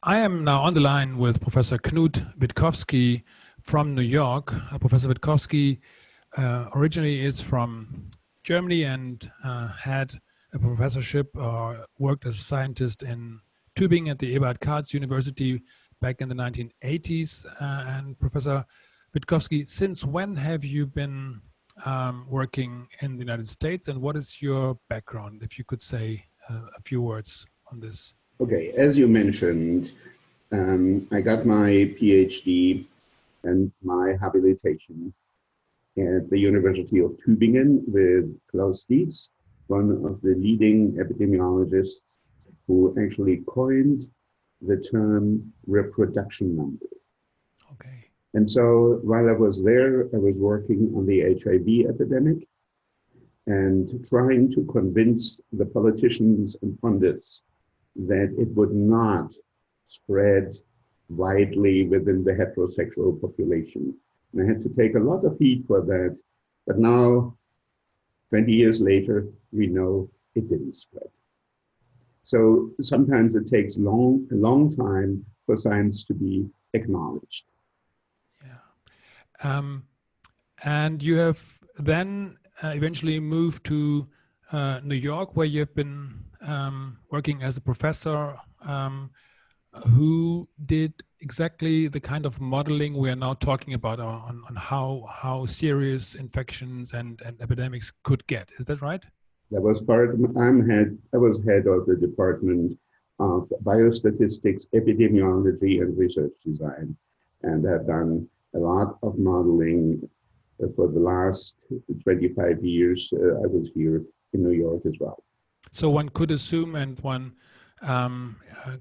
I am now on the line with Professor Knut Wittkowski from New York. Professor Wittkowski originally is from Germany and had a professorship or worked as a scientist in Tübingen at the Eberhard Karls University back in the 1980s. And Professor Wittkowski, since when have you been working in the United States, and what is your background? If you could say a few words on this. Okay, as you mentioned, I got my PhD and my habilitation at the University of Tübingen with Klaus Dietz, one of the leading epidemiologists who actually coined the term reproduction number. Okay. And so while I was there, I was working on the HIV epidemic and trying to convince the politicians and pundits that it would not spread widely within the heterosexual population. And I had to take a lot of heat for that. But now, 20 years later, we know it didn't spread. So sometimes it takes a long time for science to be acknowledged. Yeah. And you have then eventually moved to New York, where you've been working as a professor who did exactly the kind of modeling we are now talking about on how serious infections and epidemics could get. Is that right? That was part of, I was head of the Department of Biostatistics, Epidemiology, and Research Design, and have done a lot of modeling for the last 25 years. I was here in New York as well. So one could assume, and one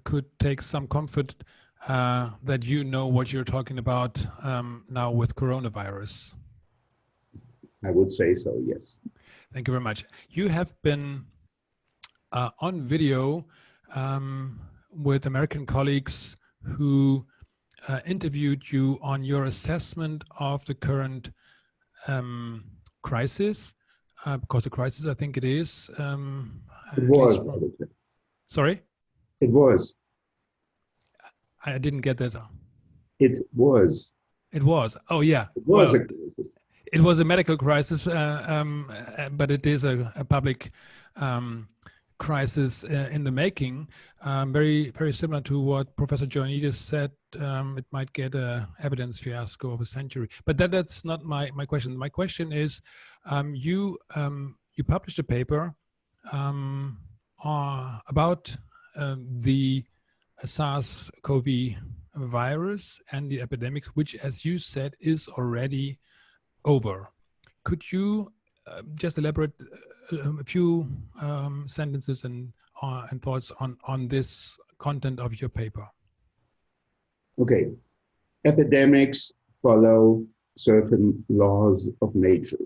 could take some comfort that you know what you're talking about now with coronavirus. I would say so, yes. Thank you very much. You have been on video with American colleagues who interviewed you on your assessment of the current crisis, because a crisis, I think it is. It was. Sorry? It was. I didn't get that. It was. It was. Oh, yeah. It was well, it was a medical crisis, but it is a public crisis in the making. Very, very similar to what Professor Joannidis said. It might get an evidence fiasco of a century. But that's not my question. My question is, you published a paper about the SARS-CoV virus and the epidemic, which, as you said, is already over. Could you just elaborate a few sentences and thoughts on this content of your paper? Okay. Epidemics follow certain laws of nature.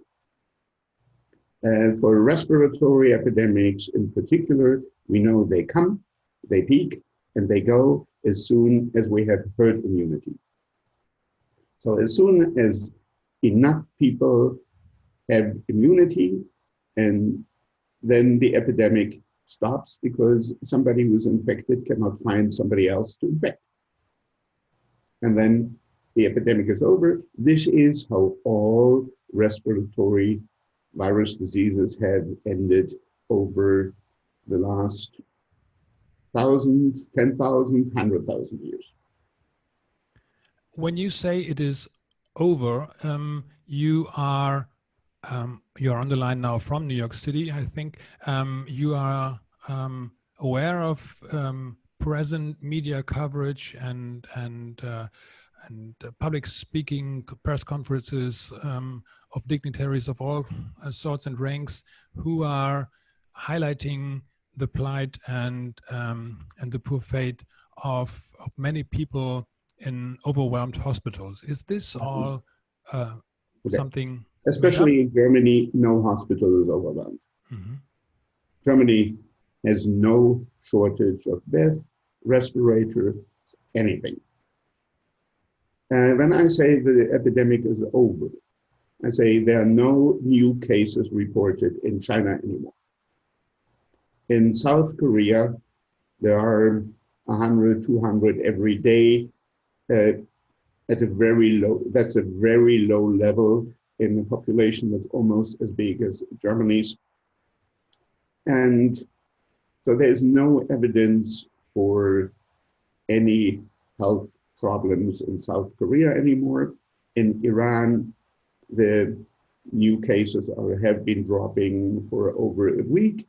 And for respiratory epidemics in particular, we know they come, they peak, and they go as soon as we have herd immunity. So as soon as enough people have immunity, and then the epidemic stops because somebody who's infected cannot find somebody else to infect. And then the epidemic is over. This is how all respiratory virus diseases have ended over the last thousands, 10,000, 100,000 years. When you say it is over, you're on the line now from New York City, I think. You are aware of present media coverage and public speaking press conferences of dignitaries of all sorts and ranks who are highlighting the plight and the poor fate of many people in overwhelmed hospitals. Is this all something? Especially in Germany, no hospital is overwhelmed. Mm-hmm. Germany has no shortage of beds, respirators, anything. And when I say the epidemic is over, I say there are no new cases reported in China anymore. In South Korea, there are 100, 200 every day at a very low, that's a very low level in a population that's almost as big as Germany's. And so there's no evidence for any health problems in South Korea anymore. In Iran, the new cases have been dropping for over a week.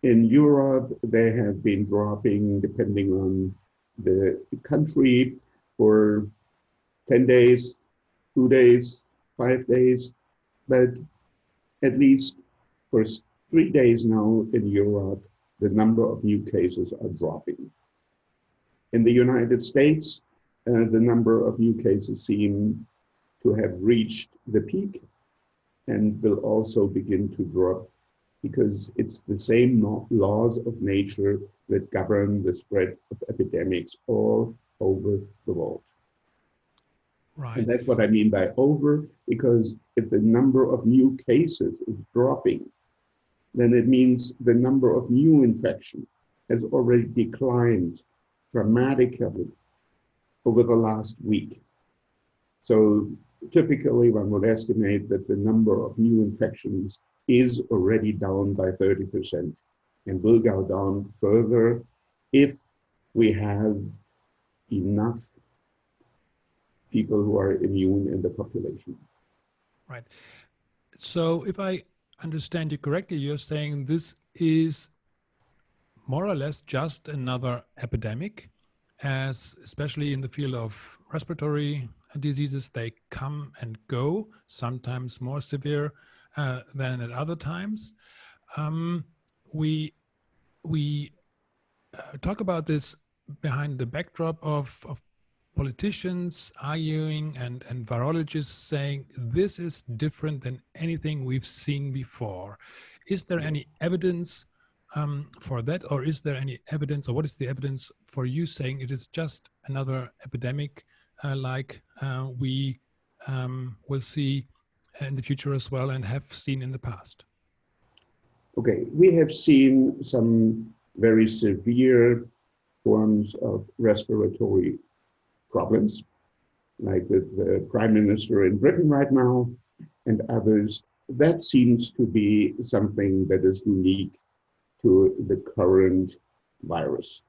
In Europe, they have been dropping, depending on the country, for 10 days, 2 days, 5 days, but at least for 3 days now in Europe, the number of new cases are dropping. In the United States, the number of new cases seem to have reached the peak and will also begin to drop because it's the same laws of nature that govern the spread of epidemics all over the world. Right. And that's what I mean by over, because if the number of new cases is dropping, then it means the number of new infections has already declined dramatically over the last week. So typically one would estimate that the number of new infections is already down by 30% and will go down further if we have enough people who are immune in the population. Right. So if I understand you correctly, you're saying this is more or less just another epidemic, as especially in the field of respiratory diseases, they come and go, sometimes more severe than at other times. We talk about this behind the backdrop of politicians arguing and virologists saying this is different than anything we've seen before. Is there any evidence for that, or is there any evidence, or what is the evidence for you saying it is just another epidemic like we will see in the future as well and have seen in the past? Okay, we have seen some very severe forms of respiratory problems, like with the Prime Minister in Britain right now and others. That seems to be something that is unique to the current virus.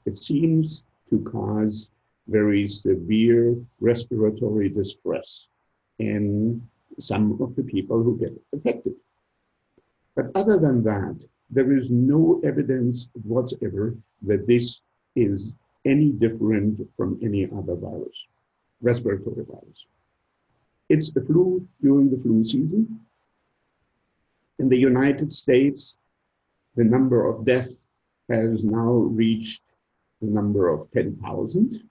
It seems to cause very severe respiratory distress in some of the people who get affected. But other than that, there is no evidence whatsoever that this is any different from any other virus, respiratory virus. It's the flu during the flu season. In the United States, the number of deaths has now reached the number of 10,000,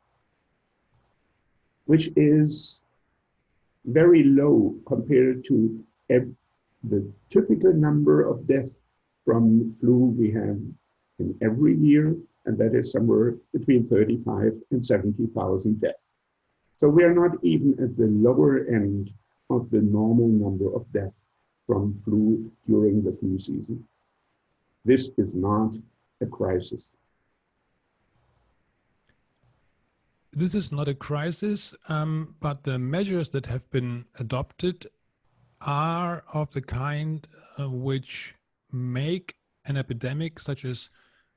which is very low compared to the typical number of deaths from flu we have in every year, and that is somewhere between 35 and 70,000 deaths. So we are not even at the lower end of the normal number of deaths from flu during the flu season. This is not a crisis. This is not a crisis, but the measures that have been adopted are of the kind which make an epidemic such as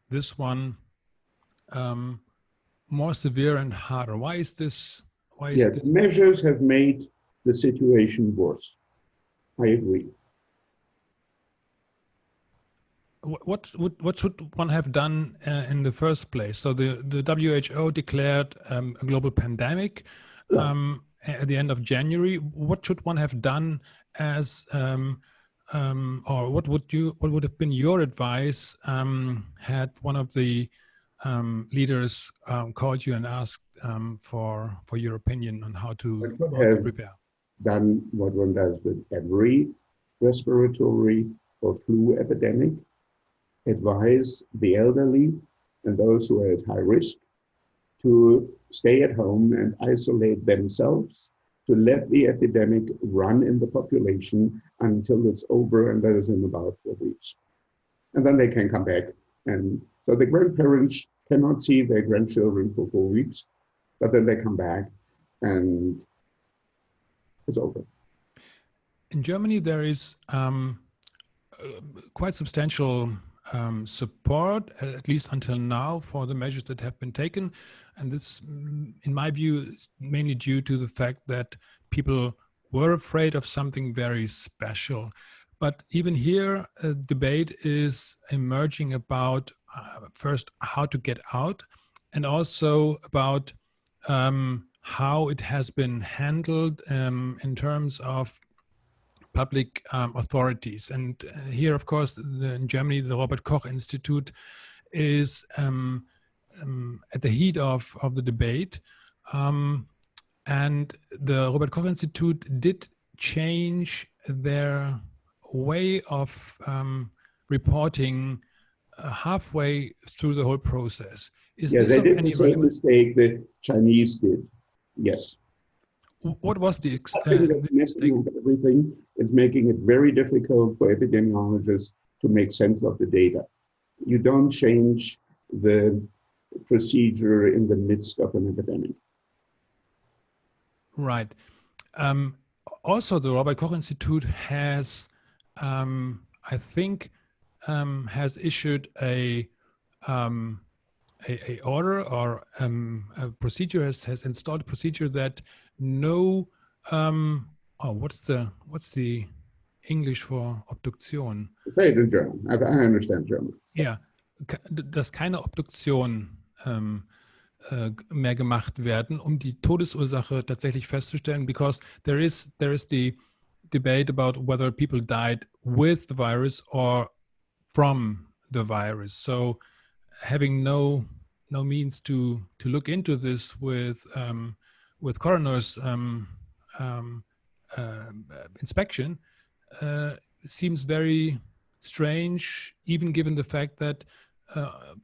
this one more severe and harder. Why is this? The measures have made the situation worse. I agree. What should one have done in the first place? So the WHO declared a global pandemic at the end of January. What should one have done as, or what would have been your advice had one of the leaders called you and asked for your opinion on how to prepare? Done what one does with every respiratory or flu epidemic. Advise the elderly and those who are at high risk to stay at home and isolate themselves, to let the epidemic run in the population until it's over, and that is in about 4 weeks. And then they can come back. And so the grandparents cannot see their grandchildren for 4 weeks, but then they come back and it's over. In Germany, there is quite substantial support, at least until now, for the measures that have been taken. And this, in my view, is mainly due to the fact that people were afraid of something very special. But even here, a debate is emerging about first how to get out, and also about how it has been handled in terms of public authorities. And here, of course, in Germany, the Robert Koch Institute is at the heat of the debate. And the Robert Koch Institute did change their way of reporting halfway through the whole process. Is Yeah, this they of did any the same relevance? mistake the Chinese did. Yes. What was the I think that's messing up everything. It's making it very difficult for epidemiologists to make sense of the data. You don't change the procedure in the midst of an epidemic. Right. Also, the Robert Koch Institute has, I think, has issued a order or a procedure, has installed a procedure that no, what's the English for Obduktion? Say it in German. I understand German. Ja, dass keine Obduktion mehr gemacht werden, um die Todesursache tatsächlich festzustellen, because there is the debate about whether people died with the virus or from the virus. So having no means to look into this with coroner's inspection seems very strange, even given the fact that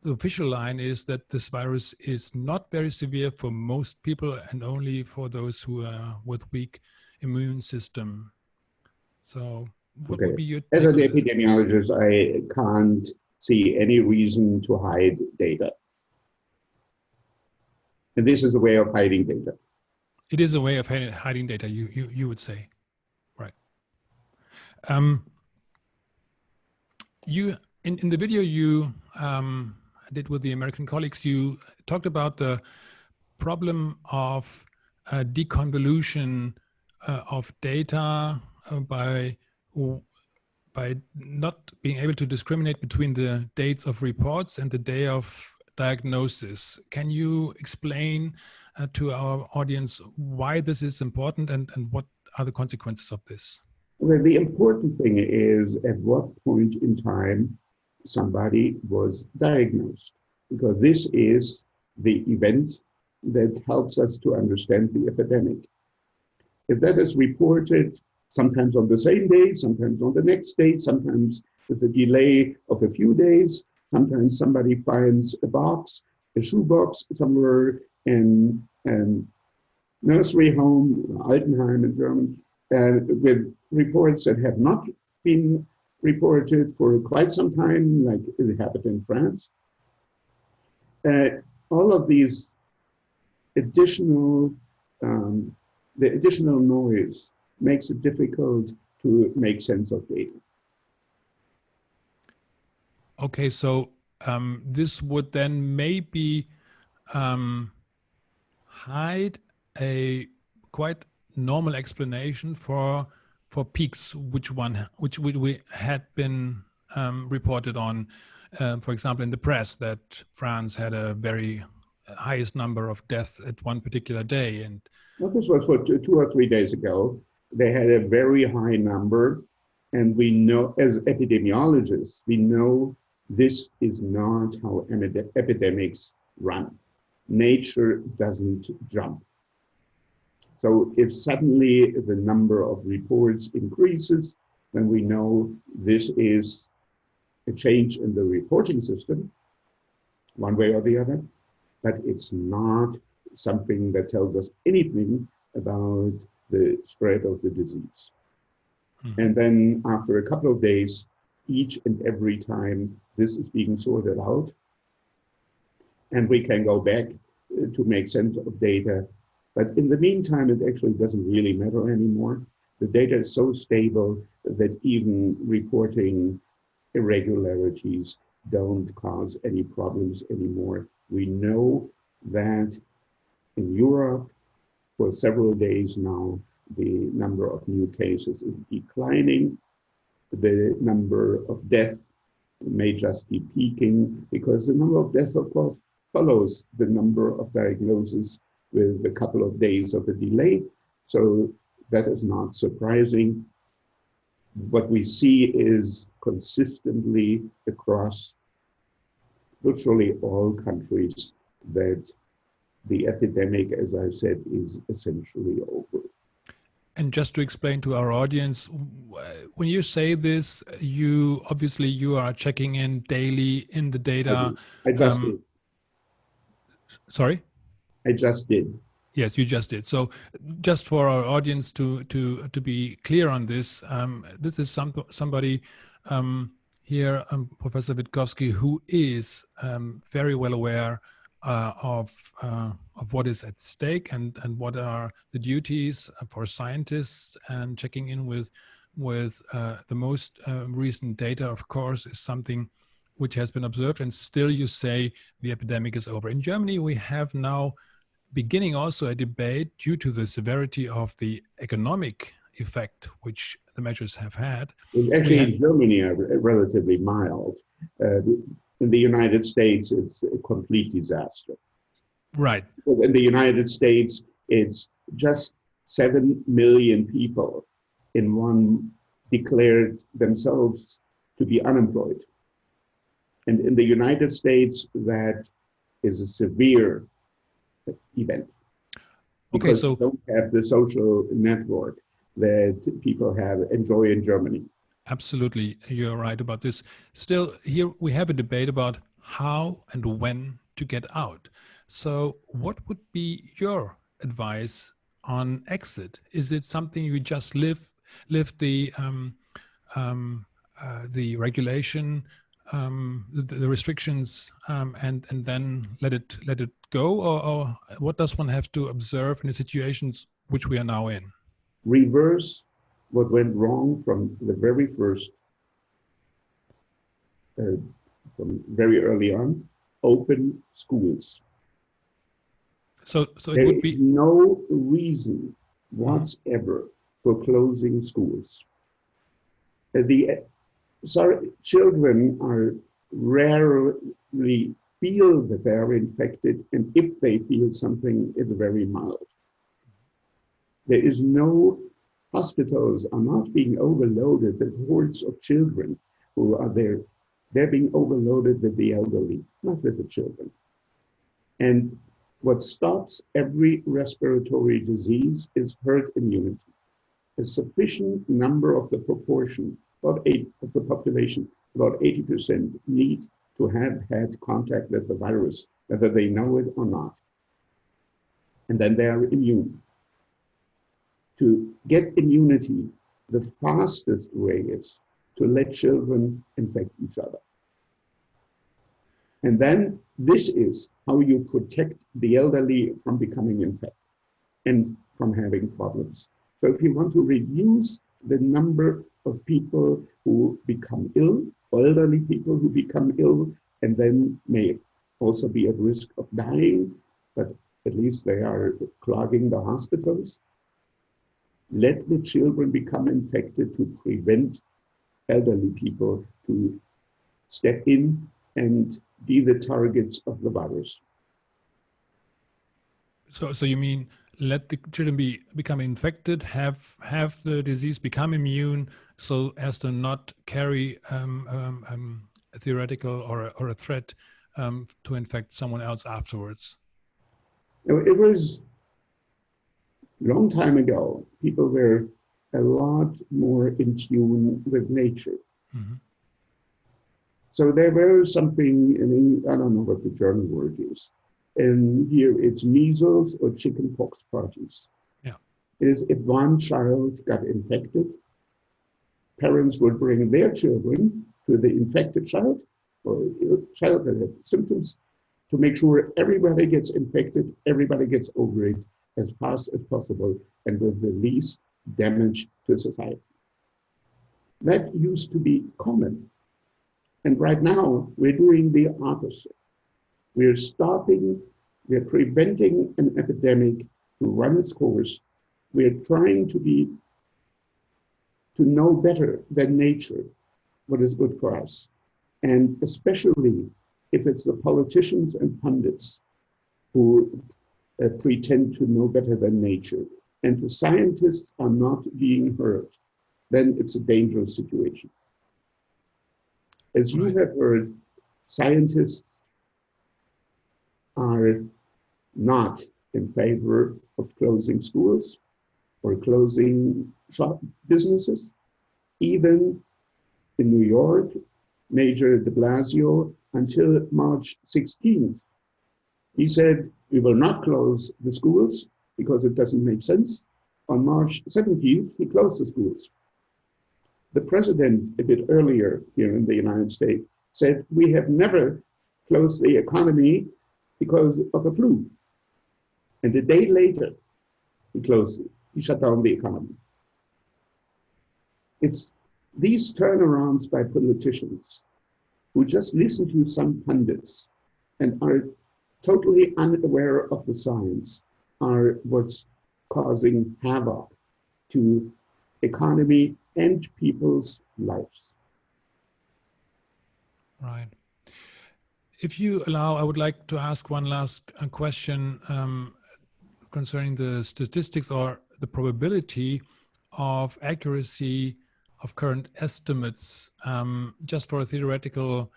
the official line is that this virus is not very severe for most people and only for those who are with weak immune system. So what would be your As take an on this? epidemiologist, I can't see any reason to hide data. And this is a way of hiding data. It is a way of hiding data, you would say, right? You in the video you did with the American colleagues, you talked about the problem of deconvolution of data by not being able to discriminate between the dates of reports and the day of diagnosis. Can you explain to our audience why this is important and what are the consequences of this? Well, the important thing is at what point in time somebody was diagnosed, because this is the event that helps us to understand the epidemic. If that is reported sometimes on the same day, sometimes on the next day, sometimes with a delay of a few days, sometimes somebody finds a shoebox somewhere in nursery home, Altenheim in German, with reports that have not been reported for quite some time, like it happened in France. All of these additional, the additional noise makes it difficult to make sense of data. Okay, so this would then maybe hide a quite normal explanation for peaks, which we had been reported on, for example, in the press, that France had a very highest number of deaths at one particular day. And well, this was for 2 or 3 days ago. They had a very high number, and we know, as epidemiologists, we know this is not how epidemics run. Nature doesn't jump. So if suddenly the number of reports increases, then we know this is a change in the reporting system, one way or the other, but it's not something that tells us anything about the spread of the disease. Mm-hmm. And then after a couple of days, each and every time this is being sorted out, and we can go back to make sense of data. But in the meantime, it actually doesn't really matter anymore. The data is so stable that even reporting irregularities don't cause any problems anymore. We know that in Europe, for several days now, the number of new cases is declining. The number of deaths may just be peaking because the number of deaths, of course, follows the number of diagnoses with a couple of days of a delay. So that is not surprising. What we see is consistently across virtually all countries that the epidemic, as I said, is essentially over. And just to explain to our audience, when you say this, you are checking in daily in the data. I just did. Sorry? I just did. Yes, you just did. So just for our audience to be clear on this, this is somebody here, Professor Wittkowski, who is very well aware of what is at stake and what are the duties for scientists, and checking in with the most recent data, of course, is something which has been observed. And still you say the epidemic is over. In Germany, we have now beginning also a debate due to the severity of the economic effect which the measures have had. Actually, in Germany, are relatively mild. In the United States, it's a complete disaster. Right. In the United States, it's just 7 million people in one declared themselves to be unemployed. And in the United States, that is a severe event. Because so we don't have the social network that people enjoy in Germany. Absolutely, you're right about this. Still, here we have a debate about how and when to get out. So what would be your advice on exit? Is it something you just live the regulation, the restrictions, and then let it go, or what does one have to observe in the situations which we are now in? Reverse what went wrong from the very first, from very early on. Open schools. So there it would be no reason whatsoever for closing schools. Children are rarely feel that they are infected, and if they feel something, it's very mild. There is no, hospitals are not being overloaded with hordes of children who are there. They're being overloaded with the elderly, not with the children. And what stops every respiratory disease is herd immunity. A sufficient number of the proportion, about 8 of the population, about 80% need to have had contact with the virus, whether they know it or not. And then they are immune. To get immunity, the fastest way is to let children infect each other. And then this is how you protect the elderly from becoming infected and from having problems. So if you want to reduce the number of people who become ill, or elderly people who become ill and then may also be at risk of dying, but at least they are clogging the hospitals, let the children become infected to prevent elderly people to step in and be the targets of the virus. So you mean let the children become infected, have the disease, become immune, so as to not carry a theoretical or a threat to infect someone else afterwards? It was a long time ago. People were a lot more in tune with nature. Mm-hmm. So there was something, I don't know what the German word is. And here it's measles or chickenpox parties. Yeah. It is if one child got infected, parents would bring their children to the infected child or child that had symptoms, to make sure everybody gets infected, everybody gets over it as fast as possible and with the least damage to society. That used to be common. And right now, we're doing the opposite. We're preventing an epidemic to run its course. We're trying to know better than nature what is good for us. And especially if it's the politicians and pundits who pretend to know better than nature, and the scientists are not being heard, then it's a dangerous situation. As you have heard, scientists are not in favor of closing schools or closing businesses. Even in New York, Major de Blasio, until March 16th, he said, we will not close the schools because it doesn't make sense. On March 17th, he closed the schools. The president, a bit earlier here in the United States, said, we have never closed the economy because of a flu. And a day later, he closed it. He shut down the economy. It's these turnarounds by politicians who just listen to some pundits and are totally unaware of the science are what's causing havoc to economy and people's lives. Right. If you allow, I would like to ask one last question concerning the statistics or the probability of accuracy of current estimates, just for a theoretical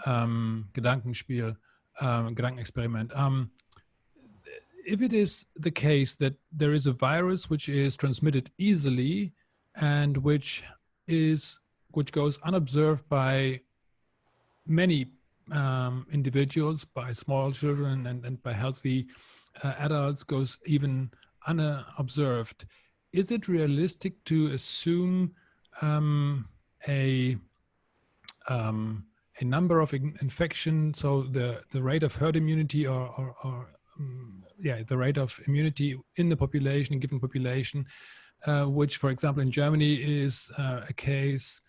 Gedankenspiel, Gedankenexperiment. If it is the case that there is a virus which is transmitted easily and which goes unobserved by many individuals, by small children and by healthy adults, goes even unobserved, is it realistic to assume a number of infections, so the rate of herd immunity the rate of immunity in the population, given population, which, for example, in Germany is a case.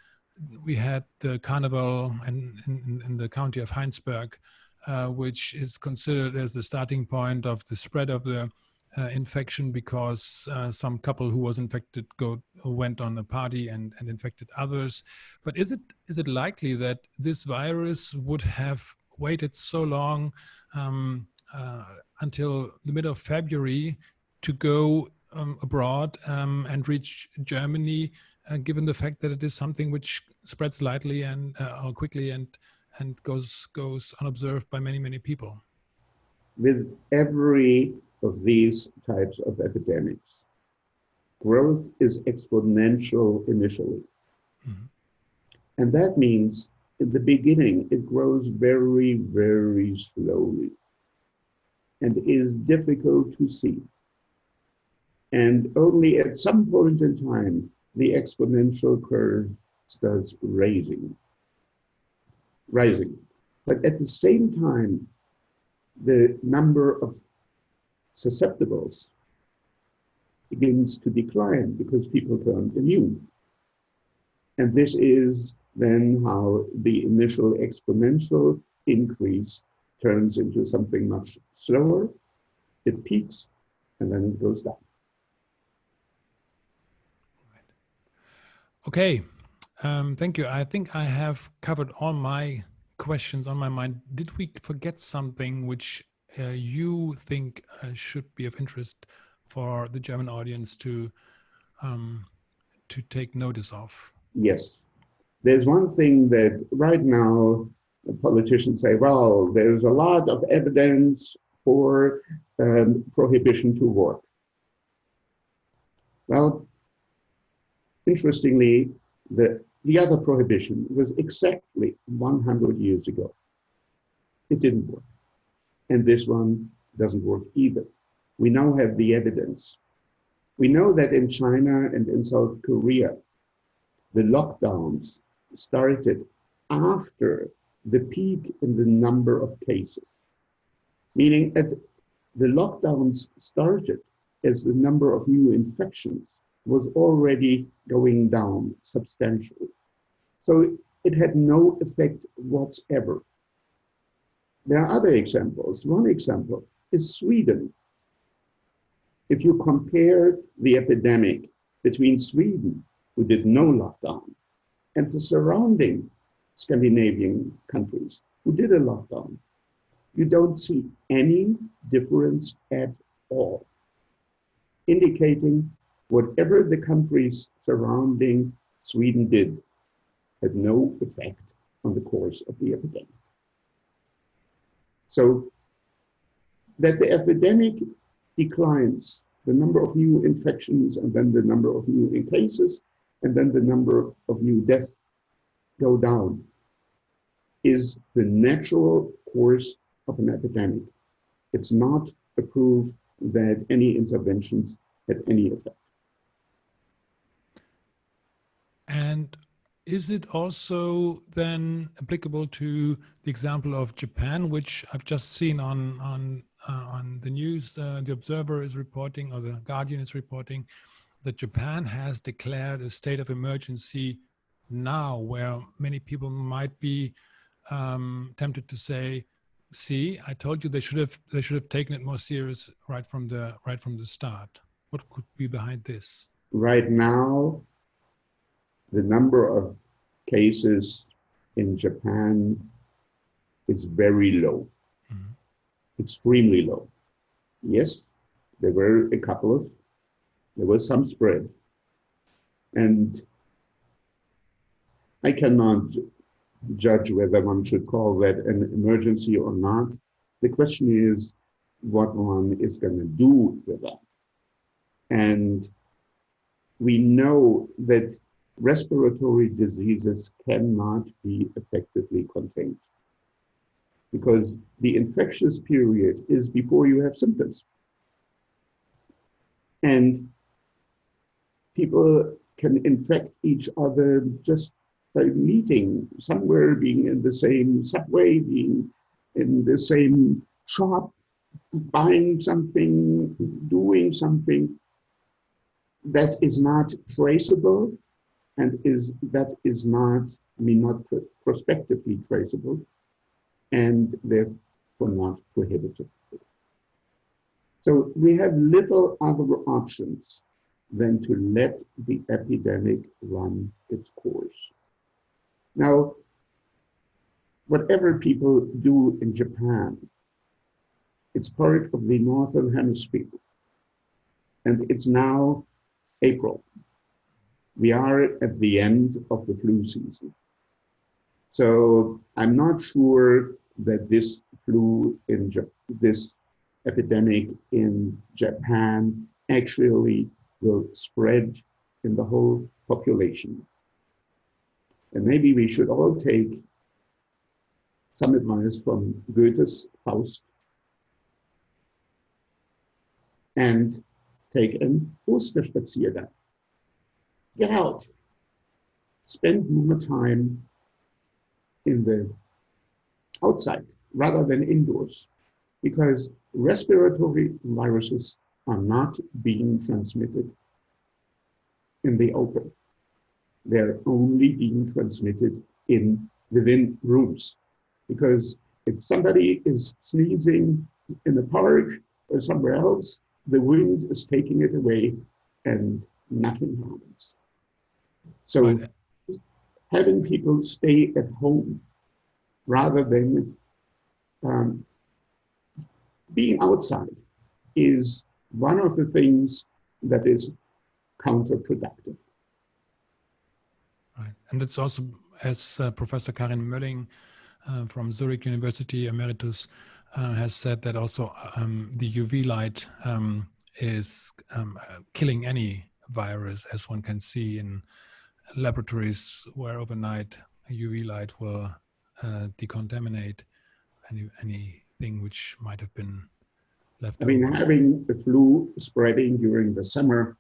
We had the carnival in the county of Heinsberg, which is considered as the starting point of the spread of the infection, because some couple who was infected went on a party and infected others. But is it likely that this virus would have waited so long until the middle of February to go abroad and reach Germany, given the fact that it is something which spreads lightly and quickly and goes unobserved by many people? With every of these types of epidemics, growth is exponential initially. Mm-hmm. And that means in the beginning, it grows very, very slowly and is difficult to see. And only at some point in time, the exponential curve starts rising. But at the same time, the number of susceptibles begins to decline because people turn immune. And this is then how the initial exponential increase turns into something much slower. It peaks and then it goes down. Okay, thank you. I think I have covered all my questions on my mind. Did we forget something which you think should be of interest for the German audience to take notice of? Yes. There's one thing that right now politicians say, well, there's a lot of evidence for prohibition to work. Well, interestingly, the other prohibition was exactly 100 years ago. It didn't work. And this one doesn't work either. We now have the evidence. We know that in China and in South Korea, the lockdowns started after the peak in the number of cases. meaning that the lockdowns started as the number of new infections was already going down substantially. So it had no effect whatsoever. There are other examples. One example is Sweden. If you compare the epidemic between Sweden, who did no lockdown, and the surrounding Scandinavian countries who did a lockdown, you don't see any difference at all, indicating whatever the countries surrounding Sweden did had no effect on the course of the epidemic. So that the epidemic declines, the number of new infections and then the number of new cases and then the number of new deaths go down, is the natural course of an epidemic. It's not a proof that any interventions had any effect. And is it also then applicable to the example of Japan, which I've just seen on the news? The Observer is reporting, or the Guardian is reporting, that Japan has declared a state of emergency now, where many people might be tempted to say, "See, I told you they should have taken it more serious right from the start." What could be behind this? Right now, the number of cases in Japan is very low, extremely low. Yes, there was some spread. And I cannot judge whether one should call that an emergency or not. The question is what one is going to do with that. And we know that respiratory diseases cannot be effectively contained because the infectious period is before you have symptoms. And people can infect each other just by meeting somewhere, being in the same subway, being in the same shop, buying something, doing something that is not traceable and that is not prospectively traceable and therefore not prohibited. So we have little other options than to let the epidemic run its course. Now, whatever people do in Japan, it's part of the Northern Hemisphere. And it's now April. We are at the end of the flu season. So I'm not sure that this epidemic in Japan actually will spread in the whole population. And maybe we should all take some advice from Goethe's Faust and take an Osterspaziergang. Get out. Spend more time in the outside rather than indoors, because respiratory viruses are not being transmitted in the open. They're only being transmitted within rooms. Because if somebody is sneezing in the park or somewhere else, the wind is taking it away and nothing happens. So having people stay at home rather than being outside is one of the things that is counterproductive. Right, and that's also, as Professor Karin Mölling from Zurich University Emeritus has said, that also the UV light is killing any virus, as one can see in laboratories where overnight a UV light will decontaminate anything which might have been left over. Having the flu spreading during the summer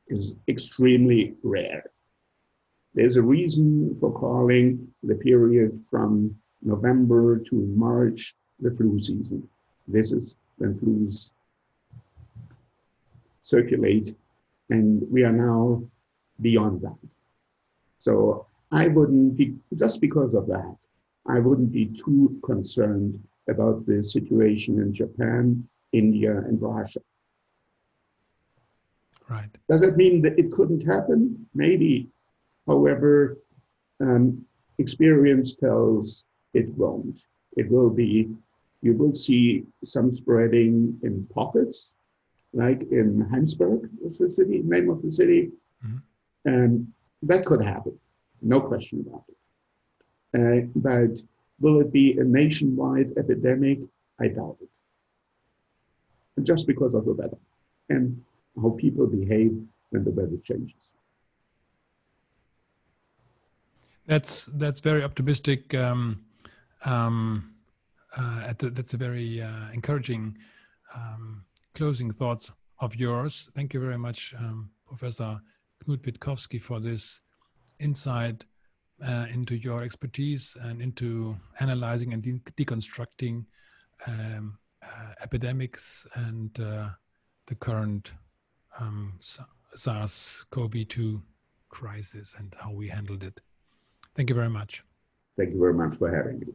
is extremely rare. There's a reason for calling the period from November to March the flu season. This is when flus circulate, and we are now beyond that. So I wouldn't be, just because of that, I wouldn't be too concerned about the situation in Japan, India, and Russia. Right. Does that mean that it couldn't happen? Maybe. However, experience tells it won't. It will be, you will see some spreading in pockets, like in Heinsberg, was the city, name of the city. Mm-hmm. And that could happen, no question about it. But will it be a nationwide epidemic? I doubt it. Just because of the weather and how people behave when the weather changes. That's very optimistic. That's a very encouraging closing thoughts of yours. Thank you very much, Professor Knut Wittkowski, for this insight into your expertise and into analyzing and deconstructing epidemics and the current SARS-CoV-2 crisis and how we handled it. Thank you very much. Thank you very much for having me.